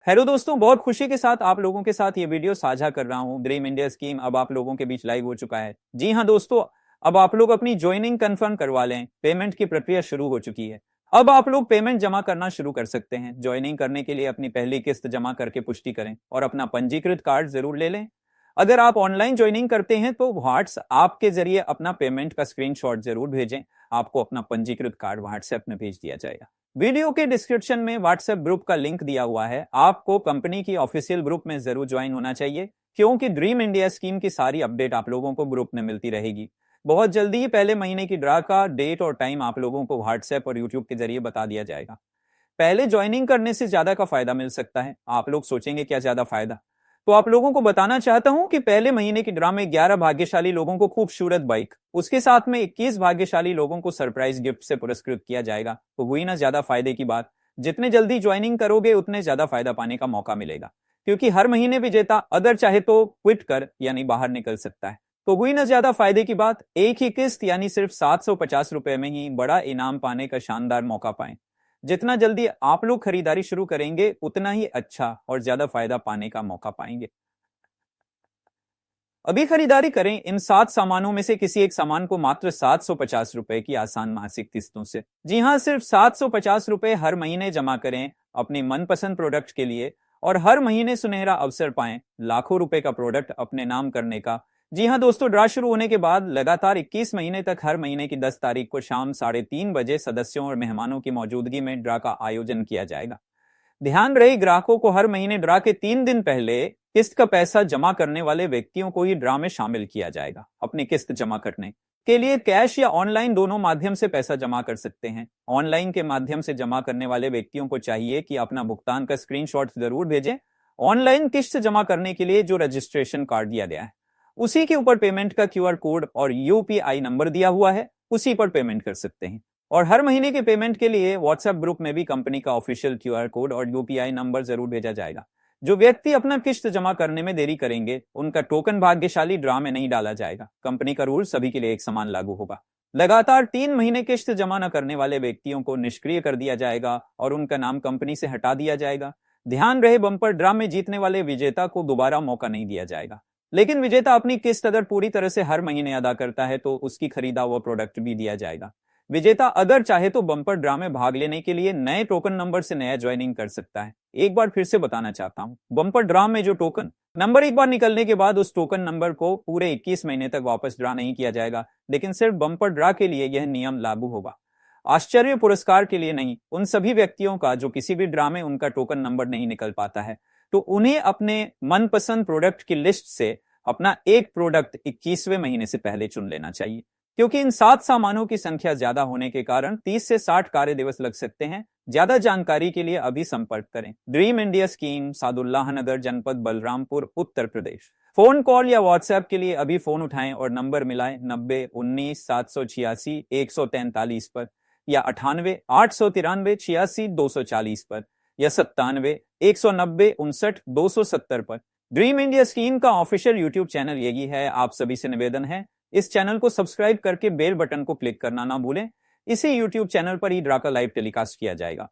Hello दोस्तों, बहुत खुशी के साथ आप लोगों के साथ ये वीडियो साझा कर रहा हूँ। ड्रीम इंडिया स्कीम अब आप लोगों के बीच लाइव हो चुका है। जी हाँ दोस्तों, अब आप लोग अपनी ज्वाइनिंग कंफर्म करवा लें। पेमेंट की प्रक्रिया शुरू हो चुकी है। अब आप लोग पेमेंट जमा करना शुरू कर सकते हैं। ज्वाइनिंग करने के लिए अपनी पहली किस्त जमा करके पुष्टि करें और अपना पंजीकृत कार्ड जरूर ले लें। अगर आप ऑनलाइन ज्वाइनिंग करते हैं तो व्हाट्सएप के जरिए अपना पेमेंट का स्क्रीनशॉट जरूर भेजें। आपको अपना पंजीकृत कार्ड व्हाट्सएप में भेज दिया जाएगा। वीडियो के डिस्क्रिप्शन में व्हाट्सएप ग्रुप का लिंक दिया हुआ है। आपको कंपनी की ऑफिशियल ग्रुप में जरूर ज्वाइन होना चाहिए, क्योंकि ड्रीम इंडिया स्कीम की सारी अपडेट आप लोगों को ग्रुप में मिलती रहेगी। बहुत जल्दी ही पहले महीने की ड्रा का डेट और टाइम आप लोगों को व्हाट्सएप और यूट्यूब के जरिए बता दिया जाएगा। पहले ज्वाइनिंग करने से ज्यादा का फायदा मिल सकता है। आप लोग सोचेंगे क्या ज्यादा फायदा, तो आप लोगों को बताना चाहता हूं कि पहले महीने की ड्रा में 11 भाग्यशाली लोगों को खूबसूरत बाइक, उसके साथ में 21 भाग्यशाली लोगों को सरप्राइज गिफ्ट से पुरस्कृत किया जाएगा। तो हुई ना ज्यादा फायदे की बात। जितने जल्दी ज्वाइनिंग करोगे उतने ज्यादा फायदा पाने का मौका मिलेगा, क्योंकि हर महीने विजेता अगर चाहे तो क्विट कर यानी बाहर निकल सकता है। तो हुई ना ज्यादा फायदे की बात। एक ही किस्त यानी सिर्फ 750 रुपए में ही बड़ा इनाम पाने का शानदार मौका पाएं। जितना जल्दी आप लोग खरीदारी शुरू करेंगे उतना ही अच्छा और ज्यादा फायदा पाने का मौका पाएंगे। अभी खरीदारी करें इन 7 सामानों में से किसी एक सामान को मात्र 750 रुपए की आसान मासिक किस्तों से। जी हाँ, सिर्फ 750 रुपए हर महीने जमा करें अपने मनपसंद प्रोडक्ट के लिए और हर महीने सुनहरा अवसर पाएं लाखों रुपए का प्रोडक्ट अपने नाम करने का। जी हाँ दोस्तों, ड्रा शुरू होने के बाद लगातार 21 महीने तक हर महीने की 10 तारीख को शाम 3:30 बजे सदस्यों और मेहमानों की मौजूदगी में ड्रा का आयोजन किया जाएगा। ध्यान रहे, ग्राहकों को हर महीने ड्रा के 3 दिन पहले किस्त का पैसा जमा करने वाले व्यक्तियों को ही ड्रा में शामिल किया जाएगा। अपनी किस्त जमा करने के लिए कैश या ऑनलाइन दोनों माध्यम से पैसा जमा कर सकते हैं। ऑनलाइन के माध्यम से जमा करने वाले व्यक्तियों को चाहिए कि अपना भुगतान का स्क्रीनशॉट जरूर भेजें। ऑनलाइन किस्त जमा करने के लिए जो रजिस्ट्रेशन कार्ड दिया गया है उसी के ऊपर पेमेंट का क्यूआर कोड और यूपीआई नंबर दिया हुआ है, उसी पर पेमेंट कर सकते हैं। और हर महीने के पेमेंट के लिए व्हाट्सएप ग्रुप में भी कंपनी का ऑफिशियल क्यूआर कोड और यूपीआई नंबर जरूर भेजा जाएगा। जो व्यक्ति अपना किस्त जमा करने में देरी करेंगे उनका टोकन भाग्यशाली ड्रा में नहीं डाला जाएगा। कंपनी का रूल सभी के लिए एक समान लागू होगा। लगातार 3 महीने किस्त जमा न करने वाले व्यक्तियों को निष्क्रिय कर दिया जाएगा और उनका नाम कंपनी से हटा दिया जाएगा। ध्यान रहे, बम्पर ड्रा में जीतने वाले विजेता को दोबारा मौका नहीं दिया जाएगा। लेकिन विजेता अपनी किस्त अगर पूरी तरह से हर महीने अदा करता है तो उसकी खरीदा हुआ प्रोडक्ट भी दिया जाएगा। विजेता अगर चाहे तो बम्पर ड्रा में भाग लेने के लिए नए टोकन नंबर से नया ज्वाइनिंग कर सकता है। एक बार फिर से बताना चाहता हूं, बम्पर ड्रा में जो टोकन नंबर एक बार निकलने के बाद उस टोकन नंबर को पूरे 21 महीने तक वापस ड्रा नहीं किया जाएगा, लेकिन सिर्फ बम्पर ड्रा के लिए यह नियम लागू होगा। आश्चर्य पुरस्कार के लिए नहीं। उन सभी व्यक्तियों का जो किसी भी ड्रा में उनका टोकन नंबर नहीं निकल पाता है, तो उन्हें अपने मनपसंद प्रोडक्ट की लिस्ट से अपना एक प्रोडक्ट 21वें महीने से पहले चुन लेना चाहिए, क्योंकि इन 7 सामानों की संख्या ज्यादा होने के कारण 30 से 60 कार्य दिवस लग सकते हैं। ज्यादा जानकारी के लिए अभी संपर्क करें। ड्रीम इंडिया स्कीम, सादुल्लाह नगर, जनपद बलरामपुर, उत्तर प्रदेश। फोन कॉल या व्हाट्सएप के लिए अभी फोन उठाएं और नंबर मिलाएं 90 19 786 143 पर, या 98 893 86 240 पर, या 97 190 59 270 पर। ड्रीम इंडिया स्कीम का ऑफिशियल यूट्यूब चैनल यही है। आप सभी से निवेदन है, इस चैनल को सब्सक्राइब करके बेल बटन को क्लिक करना ना भूलें। इसी यूट्यूब चैनल पर ही ड्रा का लाइव टेलीकास्ट किया जाएगा।